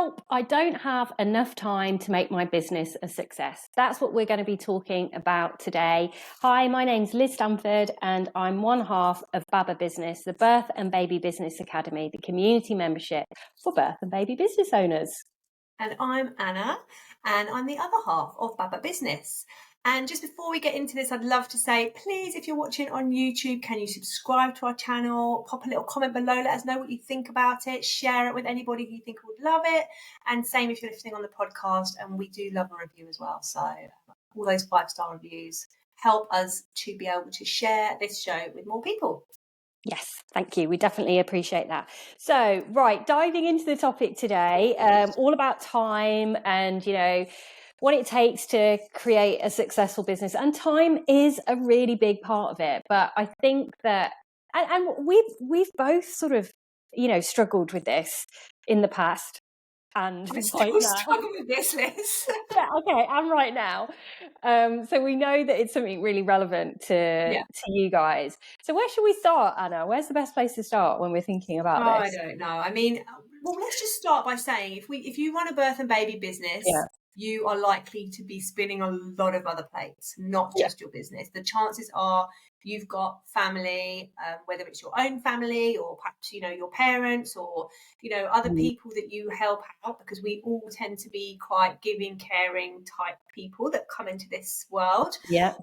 help, I don't have enough time to make my business a success. That's what we're going to be talking about today. Hi, my name's Liz Stamford and I'm one half of Baba Business, the Birth and Baby Business Academy, the community membership for birth and baby business owners. And I'm Anna, and I'm the other half of Baba Business. And just before we get into this, I'd love to say, please, if you're watching on YouTube, can you subscribe to our channel, pop a little comment below, let us know what you think about it, share it with anybody who you think would love it. And same if you're listening on the podcast, and we do love a review as well. So all those 5-star reviews help us to be able to share this show with more people. Yes, thank you. We definitely appreciate that. So, right, diving into the topic today, all about time and, what it takes to create a successful business. And time is a really big part of it. But I think that, and we've both sort of, struggled with this in the past. And I'm still struggling with this, Liz. Yeah, okay, and right now. So we know that it's something really relevant to you guys. So where should we start, Anna? Where's the best place to start when we're thinking about this? I don't know. I mean, well, let's just start by saying if you run a birth and baby business, you are likely to be spinning a lot of other plates, not just your business. The chances are you've got family, whether it's your own family or perhaps, your parents or, other people that you help out, because we all tend to be quite giving, caring type people that come into this world. Yeah.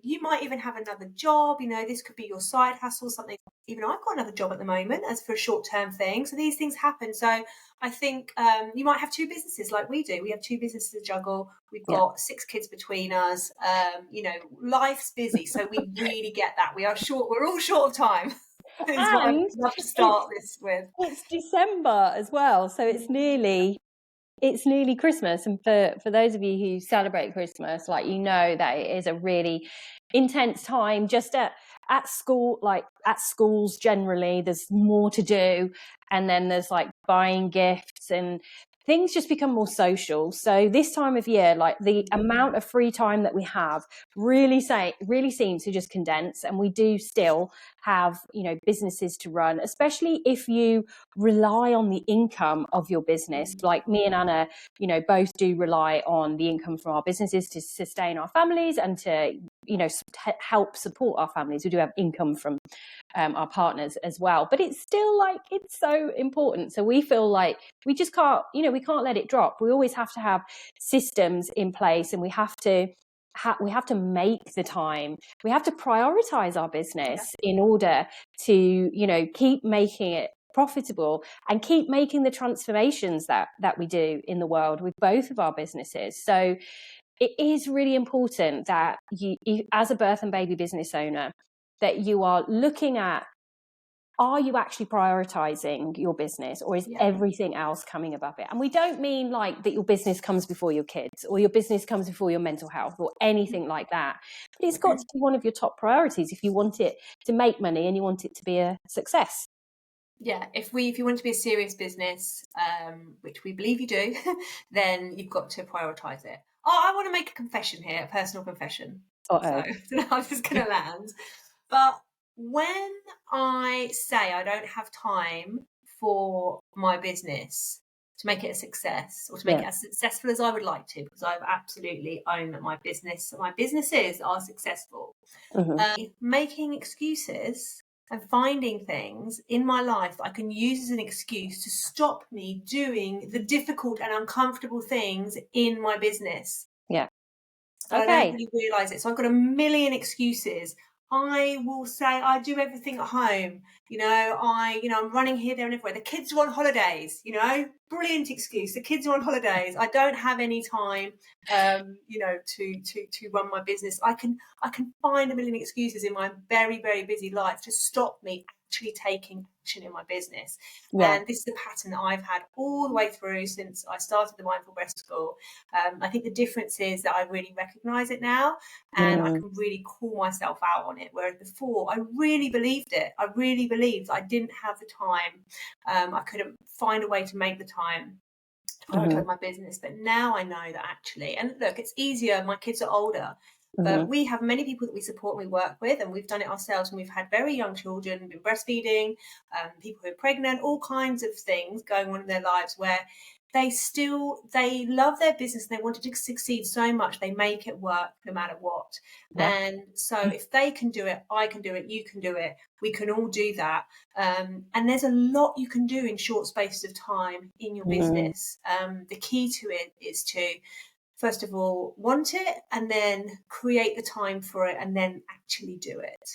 You might even have another job, this could be your side hustle, something. Even I've got another job at the moment as for a short-term thing. So these things happen. So I think you might have 2 businesses like we do. We have 2 businesses to juggle. We've got 6 kids between us. Life's busy. So we really get that. We're all short of time. Is what I'd love to start this with. It's December as well. So it's nearly Christmas. And for those of you who celebrate Christmas, that it is a really intense time just at school, at schools generally, there's more to do. And then there's buying gifts and things just become more social. So this time of year, the amount of free time that we have really seems to just condense. And we do still have, businesses to run, especially if you rely on the income of your business. Like me and Anna, both do rely on the income from our businesses to sustain our families and to, help support our families. We do have income from our partners as well, but it's still it's so important. So we feel like we just can't, we can't let it drop. We always have to have systems in place, and we have to make the time. We have to prioritize our business in order to, keep making it profitable and keep making the transformations that we do in the world with both of our businesses. So it is really important that you, as a birth and baby business owner, that you are looking at, are you actually prioritizing your business, or is everything else coming above it? And we don't mean that your business comes before your kids or your business comes before your mental health or anything like that. But it's got to be one of your top priorities if you want it to make money and you want it to be a success. Yeah, if you want it to be a serious business, which we believe you do, then you've got to prioritize it. I want to make a confession here, a personal confession. So I'm just going to land. But when I say I don't have time for my business to make it a success or to make it as successful as I would like to, because I've absolutely owned that my businesses are successful, making excuses and finding things in my life that I can use as an excuse to stop me doing the difficult and uncomfortable things in my business. Yeah. I don't really realise it. So I've got a million excuses. I will say I do everything at home. I'm running here, there and everywhere. The kids are on holidays, brilliant excuse. The kids are on holidays. I don't have any time, to run my business. I can find a million excuses in my very, very busy life to stop me actually taking action in my business. And this is a pattern that I've had all the way through since I started the Mindful Breast School. I think the difference is that I really recognise it now, and I can really call myself out on it. Whereas before, I really believed it. I really believed I didn't have the time. I couldn't find a way to make the time to prioritize my business. But now I know that actually, and look, it's easier. My kids are older. But we have many people that we support and we work with, and we've done it ourselves, and we've had very young children, been breastfeeding, people who are pregnant, all kinds of things going on in their lives where they love their business and they want it to succeed so much they make it work no matter what. And so if they can do it, I can do it, you can do it, we can all do that. And there's a lot you can do in short spaces of time in your business. The key to it is to, first of all, want it, and then create the time for it, and then actually do it.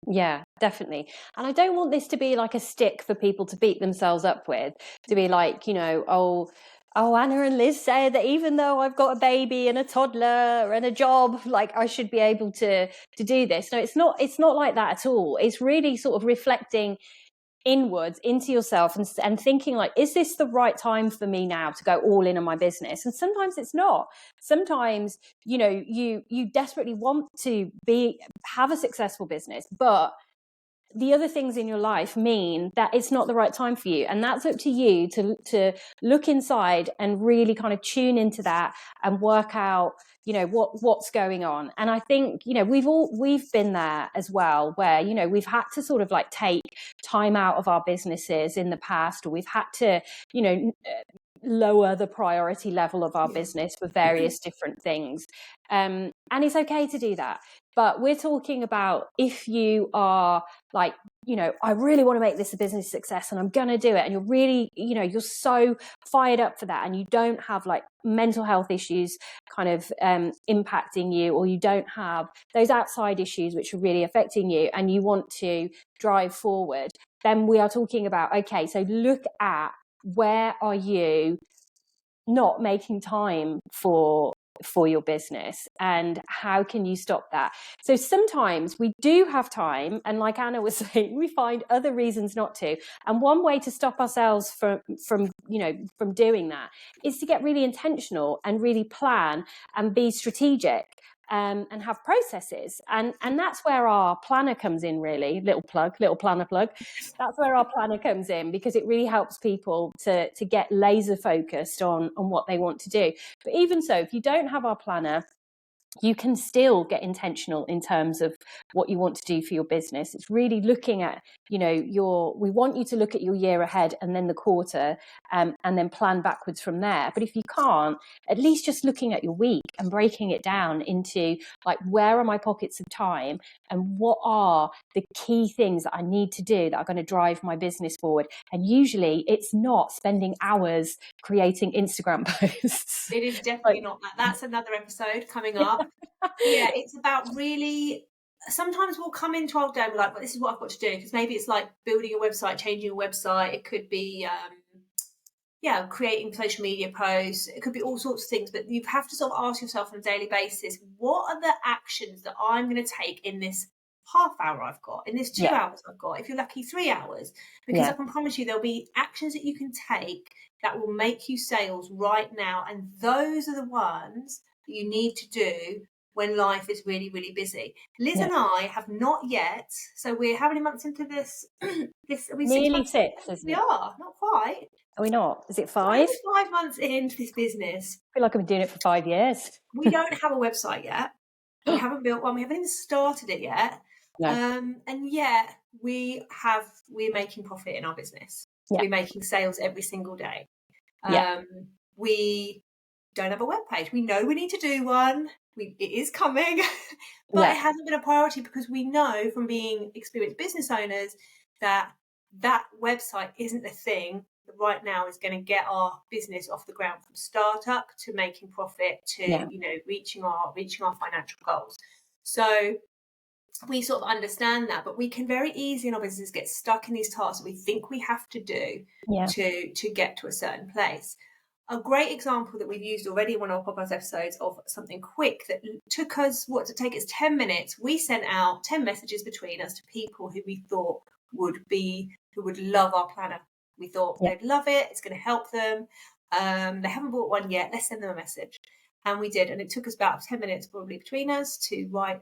Yeah, definitely. And I don't want this to be like a stick for people to beat themselves up with, to be like, oh, Anna and Liz said that even though I've got a baby and a toddler and a job, like I should be able to do this. No, it's not like that at all. It's really sort of reflecting inwards into yourself and thinking like, is this the right time for me now to go all in on my business? And sometimes it's not. Sometimes you desperately want to have a successful business, but the other things in your life mean that it's not the right time for you, and that's up to you to look inside and really kind of tune into that and work out what's going on. And I think we've been there as well, where we've had to sort of like take time out of our businesses in the past, or we've had to lower the priority level of our business for various different things, and it's okay to do that. But we're talking about if you are like, I really want to make this a business success and I'm going to do it. And you're really, you're so fired up for that, and you don't have like mental health issues kind of impacting you, or you don't have those outside issues which are really affecting you, and you want to drive forward, then we are talking about, okay, so look at where are you not making time for your business, and how can you stop that? So sometimes we do have time, and like Anna was saying, we find other reasons not to. And one way to stop ourselves from doing that is to get really intentional and really plan and be strategic. And have processes, and that's where our planner comes in, really. Little planner plug. That's where our planner comes in, because it really helps people to get laser focused on what they want to do. But even so, if you don't have our planner, you can still get intentional in terms of what you want to do for your business. It's really looking at, we want you to look at your year ahead and then the quarter, and then plan backwards from there. But if you can't, at least just looking at your week and breaking it down into like, where are my pockets of time, and what are the key things that I need to do that are going to drive my business forward. And usually it's not spending hours creating Instagram posts. It is definitely not that. That's another episode coming up. Yeah, it's about really, sometimes we'll come into our day and be like, well, this is what I've got to do. Because maybe it's like building a website, changing a website. It could be, creating social media posts. It could be all sorts of things. But you have to sort of ask yourself on a daily basis, what are the actions that I'm going to take in this half hour I've got, in this 2 hours I've got, if you're lucky 3 hours? Because I can promise you there'll be actions that you can take that will make you sales right now. And those are the ones that you need to do when life is really, really busy. Liz and I have not yet, so we're how many months into this? Are we nearly 6, isn't we it? are, not quite. Are we not? Is it 5? Only 5 months into this business. I feel like I've been doing it for 5 years. We don't have a website yet. We haven't built one. We haven't even started it yet. No. And yet we're making profit in our business. Yeah. We're making sales every single day. Yeah. We don't have a webpage. We know we need to do one. It is coming, but it hasn't been a priority, because we know from being experienced business owners that website isn't the thing that right now is going to get our business off the ground, from startup to making profit to reaching our financial goals. So we sort of understand that, but we can very easily in our business get stuck in these tasks that we think we have to do to get to a certain place. A great example that we've used already in one of our podcast episodes of something quick that took us, take us 10 minutes. We sent out 10 messages between us to people who we thought would love our planner. We thought they'd love it. It's going to help them. They haven't bought one yet. Let's send them a message. And we did. And it took us about 10 minutes probably between us to write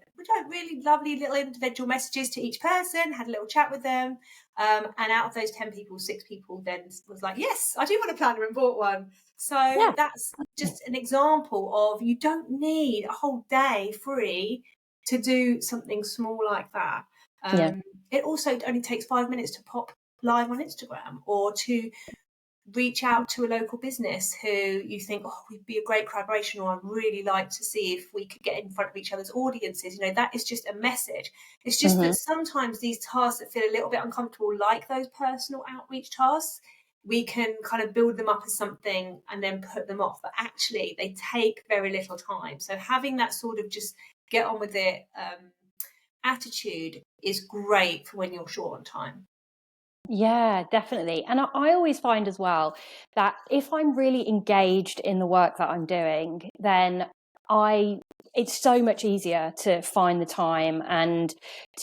really lovely little individual messages to each person, had a little chat with them. And out of those 10 people, 6 people then was like, yes, I do want a planner, and bought one. So that's just an example of, you don't need a whole day free to do something small like that. It also only takes 5 minutes to pop live on Instagram, or to reach out to a local business who you think, oh, we'd be a great collaboration, or I'd really like to see if we could get in front of each other's audiences. That is just a message. It's just that sometimes these tasks that feel a little bit uncomfortable, like those personal outreach tasks, we can kind of build them up as something and then put them off, but actually they take very little time. So having that sort of just get on with it attitude is great for when you're short on time. Yeah, definitely. And I always find as well that if I'm really engaged in the work that I'm doing, then it's so much easier to find the time and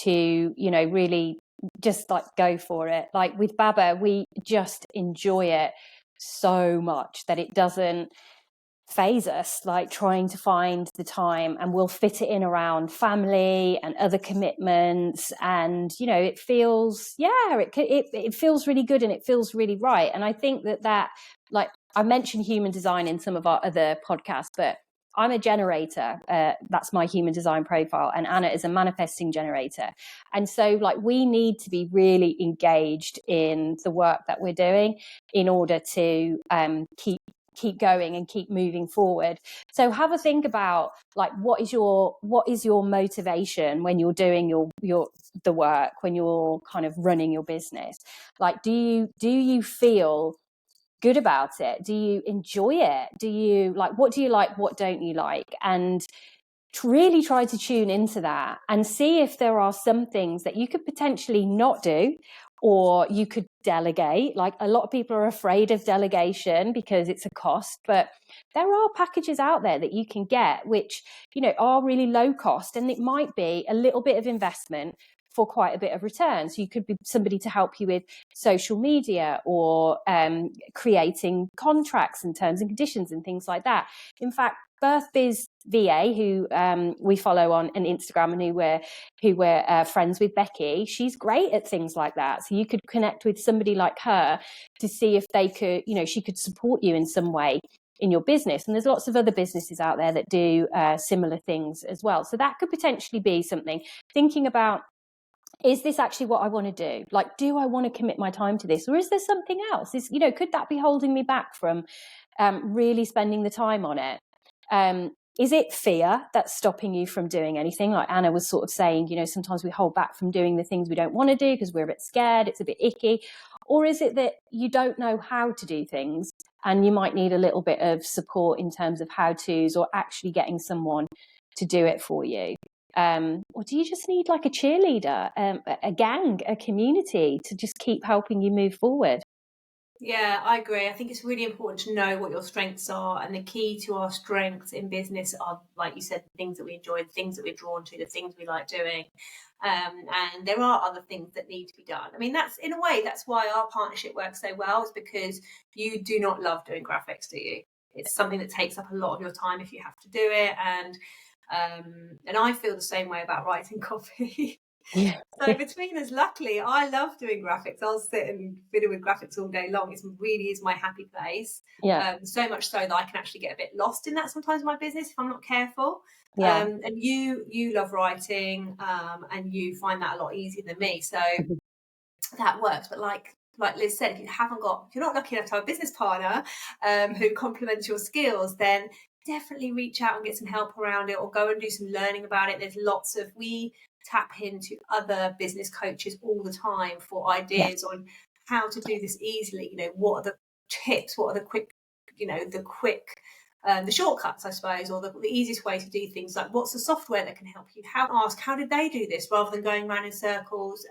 to, really just like go for it. Like with Baba, we just enjoy it so much that it doesn't phase us, like trying to find the time, and we'll fit it in around family and other commitments, and it feels it feels really good, and it feels really right. And I think that like I mentioned human design in some of our other podcasts, but I'm a generator. That's my human design profile, and Anna is a manifesting generator. And so like we need to be really engaged in the work that we're doing in order to keep going and keep moving forward. So have a think about like what is your motivation when you're doing the work, when you're kind of running your business. Like do you feel good about it? Do you enjoy it? Do you like, what do you like, what don't you like? And really try to tune into that and see if there are some things that you could potentially not do, or you could delegate. Like a lot of people are afraid of delegation because it's a cost, but there are packages out there that you can get which are really low cost, and it might be a little bit of investment for quite a bit of return. So you could be somebody to help you with social media, or creating contracts and terms and conditions and things like that. In fact, BirthBiz VA, who we follow on Instagram, and who we're friends with, Becky, she's great at things like that. So you could connect with somebody like her to see if they could, she could support you in some way in your business. And there's lots of other businesses out there that do similar things as well. So that could potentially be something. Thinking about, is this actually what I want to do? Like, do I want to commit my time to this, or is there something else? Could that be holding me back from really spending the time on it? Is it fear that's stopping you from doing anything? Like Anna was sort of saying, sometimes we hold back from doing the things we don't want to do because we're a bit scared, it's a bit icky. Or is it that you don't know how to do things and you might need a little bit of support in terms of how-tos, or actually getting someone to do it for you? Or do you just need like a cheerleader, a gang, a community to just keep helping you move forward? Yeah, I agree. I think it's really important to know what your strengths are, and the key to our strengths in business are, like you said, the things that we enjoy, the things that we're drawn to, the things we like doing. And there are other things that need to be done. I mean, that's in a way, that's why our partnership works so well, is because you do not love doing graphics, do you? It's something that takes up a lot of your time if you have to do it. And I feel the same way about writing copy. Yeah. So between us, luckily, I love doing graphics. I'll sit and fiddle with graphics all day long. It really is my happy place. Yeah. So much so that I can actually get a bit lost in that sometimes in my business if I'm not careful. Yeah. And you love writing, and you find that a lot easier than me. So that works. But like Liz said, if you're not lucky enough to have a business partner who complements your skills, then definitely reach out and get some help around it, or go and do some learning about it. We tap into other business coaches all the time for ideas on how to do this easily. What are the tips? What are the quick, the shortcuts, I suppose, or the easiest way to do things? Like, what's the software that can help you? How did they do this, rather than going around in circles,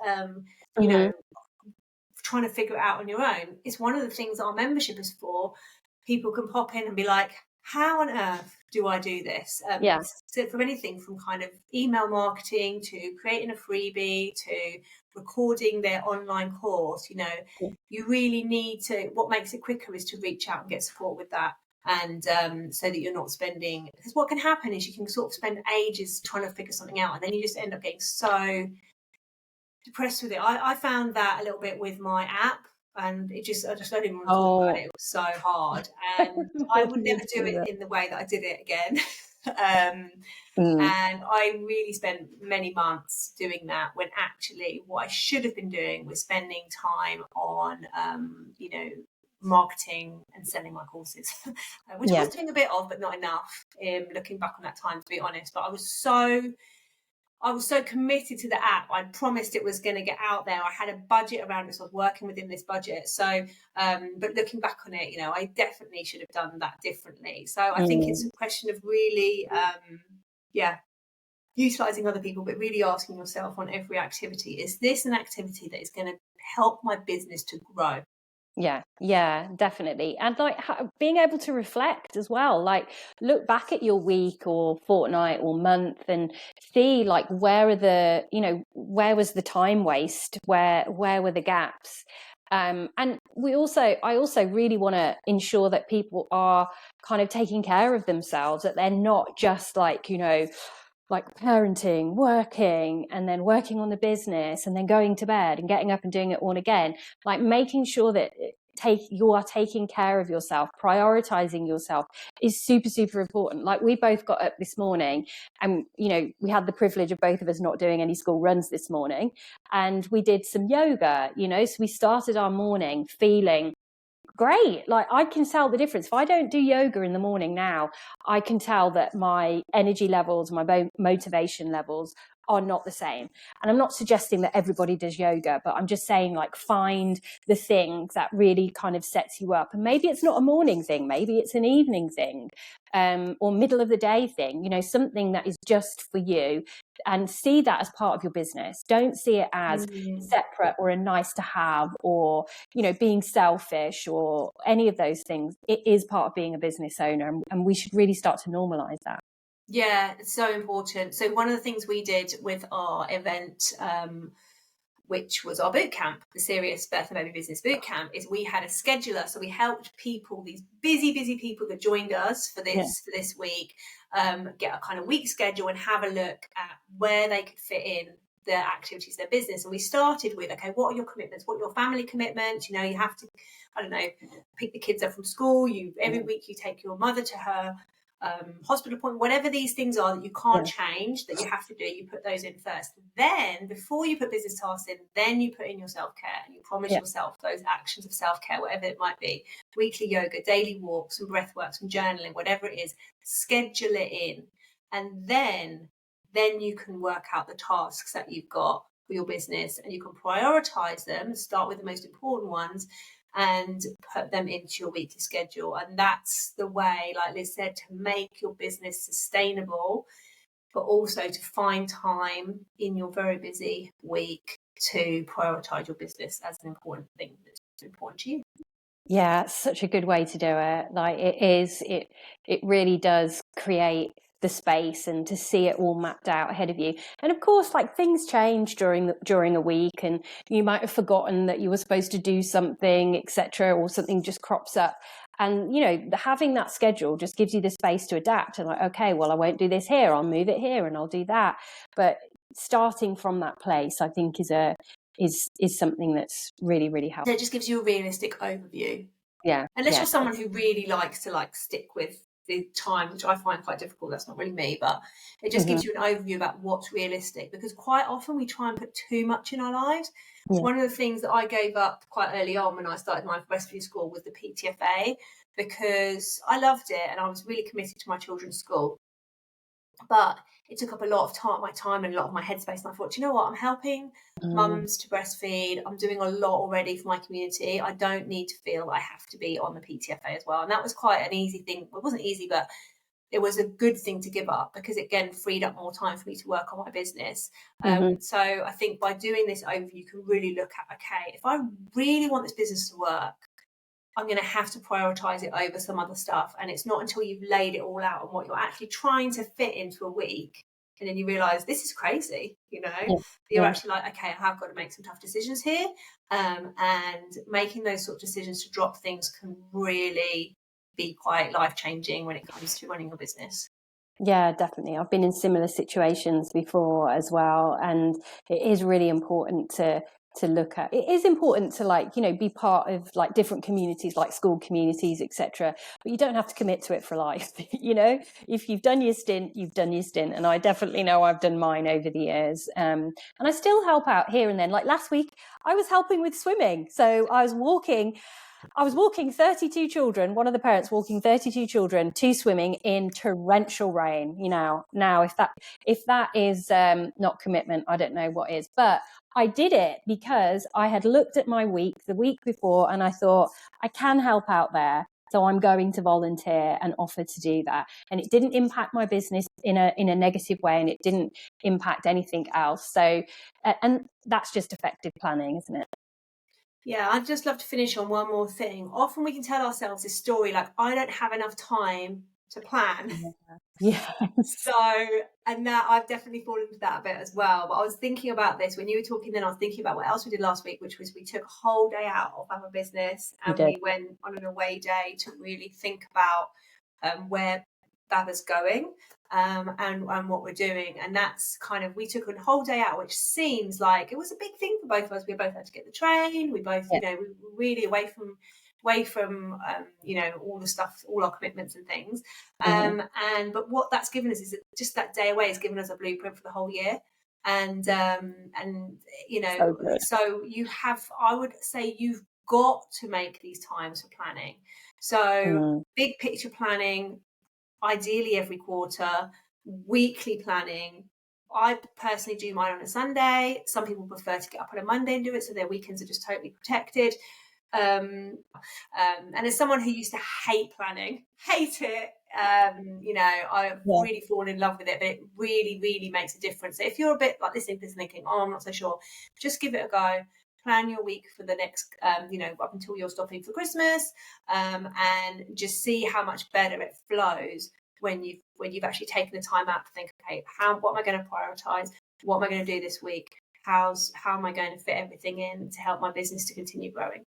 trying to figure it out on your own. It's one of the things our membership is for. People can pop in and be like, how on earth do I do this? So from anything from kind of email marketing to creating a freebie to recording their online course, you really need to, what makes it quicker is to reach out and get support with that. And so that you're not spending, because what can happen is you can sort of spend ages trying to figure something out, and then you just end up getting so depressed with it. I found that a little bit with my app, and I just don't even want to talk about it. It was so hard, and I would never do it in the way that I did it again. And I really spent many months doing that, when actually what I should have been doing was spending time on, marketing and selling my courses, which I was doing a bit of, but not enough. Looking back on that time, to be honest, but I was so committed to the app. I promised it was going to get out there. I had a budget around it, so I was working within this budget. So, but looking back on it, I definitely should have done that differently. So I think it's a question of really, utilising other people, but really asking yourself on every activity, is this an activity that is going to help my business to grow? Yeah, definitely. And like being able to reflect as well, like look back at your week or fortnight or month and see like where was the time waste, where were the gaps. And I also really want to ensure that people are kind of taking care of themselves, that they're not just like parenting, working, and then working on the business, and then going to bed and getting up and doing it all again. Like making sure that you are taking care of yourself, prioritizing yourself is super, super important. Like we both got up this morning and, we had the privilege of both of us not doing any school runs this morning. And we did some yoga, so we started our morning feeling great. Like I can tell the difference. If I don't do yoga in the morning now, I can tell that my energy levels, my motivation levels are not the same. And I'm not suggesting that everybody does yoga, but I'm just saying like find the thing that really kind of sets you up. And maybe it's not a morning thing, maybe it's an evening thing, or middle of the day thing, something that is just for you, and see that as part of your business. Don't see it as separate or a nice to have, or being selfish or any of those things. It is part of being a business owner, and we should really start to normalize that. Yeah, it's so important. So one of the things we did with our event, which was our boot camp, the Serious Birth and Baby Business Boot Camp, is we had a scheduler. So we helped people, these busy people that joined us for this week, get a kind of week schedule and have a look at where they could fit in their activities, their business. And we started with, okay, what are your commitments? What are your family commitments? You have to, I don't know, pick the kids up from school. Every week you take your mother to her hospital appointment, whatever these things are that you can't change, that you have to do, you put those in first. Then before you put business tasks in, then you put in your self-care, and you promise yourself those actions of self-care, whatever it might be, weekly yoga, daily walks, some breath work, some journaling, whatever it is, schedule it in. And then you can work out the tasks that you've got for your business, and you can prioritize them, start with the most important ones, and put them into your weekly schedule. And that's the way, like Liz said, to make your business sustainable, but also to find time in your very busy week to prioritize your business as an important thing that's important to you. Yeah, it's such a good way to do it. Like it really does create the space, and to see it all mapped out ahead of you. And of course, like things change during a week, and you might have forgotten that you were supposed to do something, etc., or something just crops up. And having that schedule just gives you the space to adapt. And like, okay, well, I won't do this here. I'll move it here, and I'll do that. But starting from that place, I think, is something that's really, really helpful. It just gives you a realistic overview. Yeah. Unless you're someone who really likes to stick with the time, which I find quite difficult. That's not really me, but it just gives you an overview about what's realistic, because quite often we try and put too much in our lives. One of the things that I gave up quite early on when I started my breastfeeding school was the PTFA, because I loved it and I was really committed to my children's school. But it took up a lot of my time and a lot of my headspace. And I thought, you know what? I'm helping mums to breastfeed. I'm doing a lot already for my community. I don't need to feel I have to be on the PTFA as well. And that was quite an easy thing. Well, it wasn't easy, but it was a good thing to give up, because it, again, freed up more time for me to work on my business. So I think by doing this overview, you can really look at, okay, if I really want this business to work, I'm going to have to prioritize it over some other stuff. And it's not until you've laid it all out on what you're actually trying to fit into a week, and then you realize this is crazy, you're actually like, okay, I have got to make some tough decisions here. And making those sort of decisions to drop things can really be quite life-changing when it comes to running your business. Yeah, definitely. I've been in similar situations before as well. And it is really important to to look at. It is important to, like, you know, be part of like different communities, like school communities, etc. But you don't have to commit to it for life. You know, if you've done your stint, you've done your stint. And I definitely know I've done mine over the years. And I still help out here and then. Like last week, I was helping with swimming. So I was walking 32 children, one of the parents walking 32 children to swimming in torrential rain. You know, now if that is not commitment, I don't know what is. But I did it because I had looked at my week the week before and I thought, I can help out there. So I'm going to volunteer and offer to do that. And it didn't impact my business in a negative way, and it didn't impact anything else. So, and that's just effective planning, isn't it? Yeah, I'd just love to finish on one more thing. Often we can tell ourselves this story like, I don't have enough time to plan. Yeah. So, and that I've definitely fallen into that a bit as well. But I was thinking about this when you were talking, then I was thinking about what else we did last week, which was we took a whole day out of our business and we went on an away day to really think about where Baba's going and what we're doing. And that's kind of, we took a whole day out, which seems like it was a big thing for both of us. We both had to get the train. We both, you know, we were really away from you know, all the stuff, all our commitments and things. But what that's given us is just that day away has given us a blueprint for the whole year. And you know, so you have, I would say you've got to make these times for planning. So big picture planning, ideally every quarter, weekly planning. I personally do mine on a Sunday. Some people prefer to get up on a Monday and do it, so their weekends are just totally protected. And as someone who used to hate planning, hate it, you know, I've really fallen in love with it, but it really, really makes a difference. So if you're a bit like listening to this thinking, oh, I'm not so sure, just give it a go. Plan your week for the next, you know, up until you're stopping for Christmas, and just see how much better it flows when you've actually taken the time out to think, okay, what am I going to prioritize? What am I going to do this week? How am I going to fit everything in to help my business to continue growing?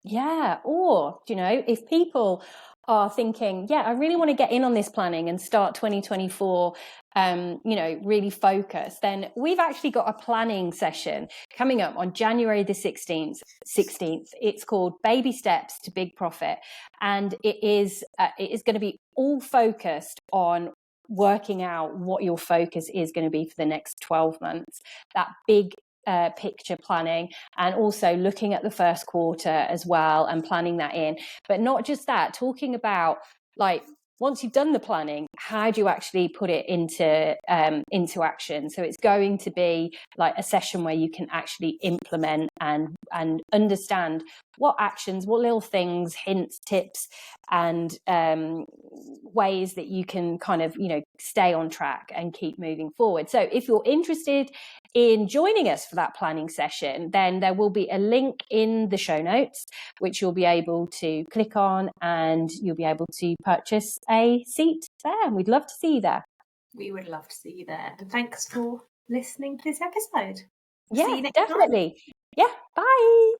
Yeah. Or, you know, if people are thinking, yeah, I really want to get in on this planning and start 2024, you know, really focus, then we've actually got a planning session coming up on January the 16th. It's called Baby Steps to Big Profit. And it is going to be all focused on working out what your focus is going to be for the next 12 months, that big picture planning, and also looking at the first quarter as well and planning that in. But not just that, talking about, like, once you've done the planning, how do you actually put it into action? So it's going to be like a session where you can actually implement and understand what actions, what little things, hints, tips, and ways that you can kind of, you know, stay on track and keep moving forward. So if you're interested in joining us for that planning session, then there will be a link in the show notes, which you'll be able to click on, and you'll be able to purchase a seat there. And we'd love to see you there. We would love to see you there. And thanks for listening to this episode. Yeah, definitely. Yeah, bye.